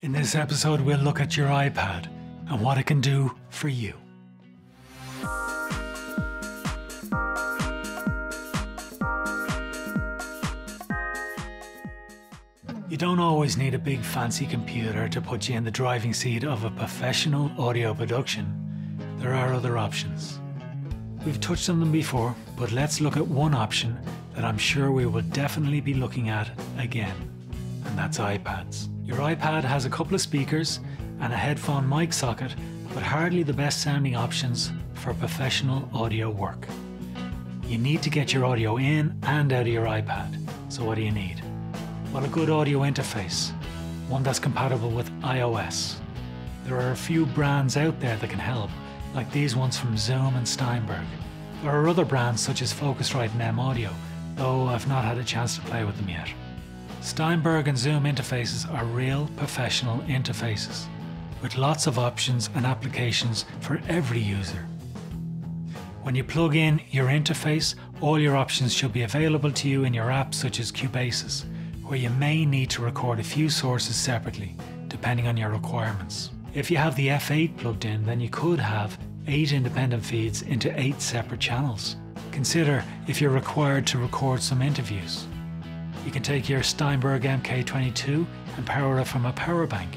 In this episode, we'll look at your iPad and what it can do for you. You don't always need a big fancy computer to put you in the driving seat of a professional audio production. There are other options. We've touched on them before, but let's look at one option that I'm sure we will definitely be looking at again, and that's iPads. Your iPad has a couple of speakers and a headphone mic socket, but hardly the best sounding options for professional audio work. You need to get your audio in and out of your iPad. So what do you need? Well, a good audio interface, one that's compatible with iOS. There are a few brands out there that can help, like these ones from Zoom and Steinberg. There are other brands such as Focusrite and M-Audio, though I've not had a chance to play with them yet. Steinberg and Zoom interfaces are real professional interfaces, with lots of options and applications for every user. When you plug in your interface, all your options should be available to you in your app such as Cubasis, where you may need to record a few sources separately, depending on your requirements. If you have the F8 plugged in, then you could have 8 independent feeds into 8 separate channels. Consider if you're required to record some interviews. You can take your Steinberg MK22 and power it from a power bank,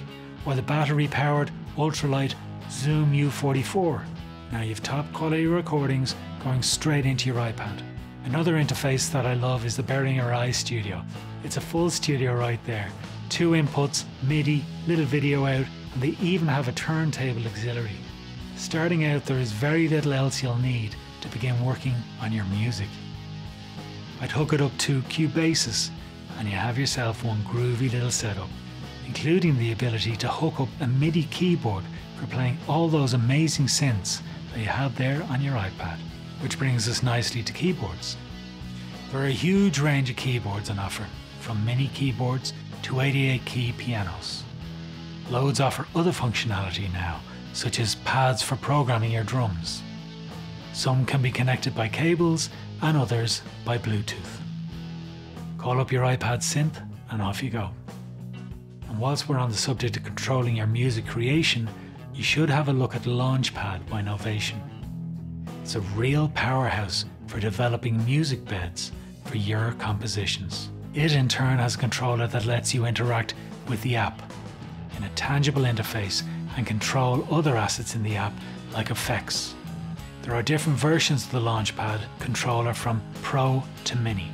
or the battery-powered ultralight Zoom U44. Now you've top quality recordings going straight into your iPad. Another interface that I love is the Behringer iStudio. It's a full studio right there. 2 inputs, MIDI, little video out, and they even have a turntable auxiliary. Starting out, there is very little else you'll need to begin working on your music. I'd hook it up to Cubasis and you have yourself one groovy little setup, including the ability to hook up a Midi Keyboard for playing all those amazing synths that you have there on your iPad. Which brings us nicely to keyboards. There are a huge range of keyboards on offer, from mini keyboards to 88-key pianos. Loads offer other functionality now, such as pads for programming your drums. Some can be connected by cables and others by Bluetooth. Call up your iPad synth and off you go. And whilst we're on the subject of controlling your music creation, you should have a look at Launchpad by Novation. It's a real powerhouse for developing music beds for your compositions. It in turn has a controller that lets you interact with the app in a tangible interface and control other assets in the app like effects. There are different versions of the Launchpad controller from Pro to Mini.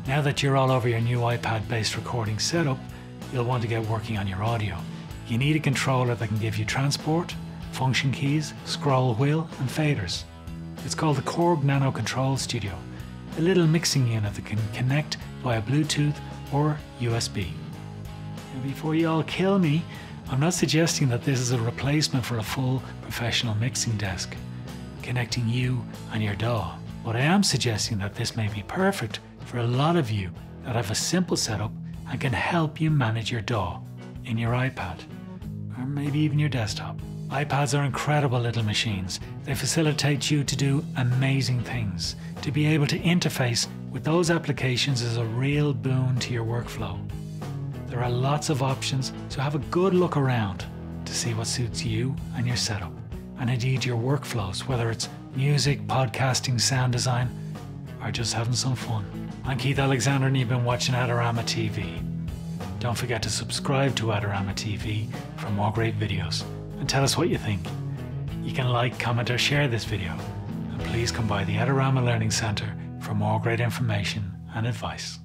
Now that you're all over your new iPad-based recording setup, you'll want to get working on your audio. You need a controller that can give you transport, function keys, scroll wheel and faders. It's called the Korg Nano Control Studio, a little mixing unit that can connect via Bluetooth or USB. Now before you all kill me, I'm not suggesting that this is a replacement for a full professional mixing desk, connecting you and your DAW. But I am suggesting that this may be perfect for a lot of you that have a simple setup and can help you manage your DAW in your iPad, or maybe even your desktop. iPads are incredible little machines. They facilitate you to do amazing things. To be able to interface with those applications is a real boon to your workflow. There are lots of options, so have a good look around to see what suits you and your setup, and indeed your workflows, whether it's music, podcasting, sound design, or just having some fun. I'm Keith Alexander and you've been watching Adorama TV. Don't forget to subscribe to Adorama TV for more great videos and tell us what you think. You can like, comment or share this video, and please come by the Adorama Learning Centre for more great information and advice.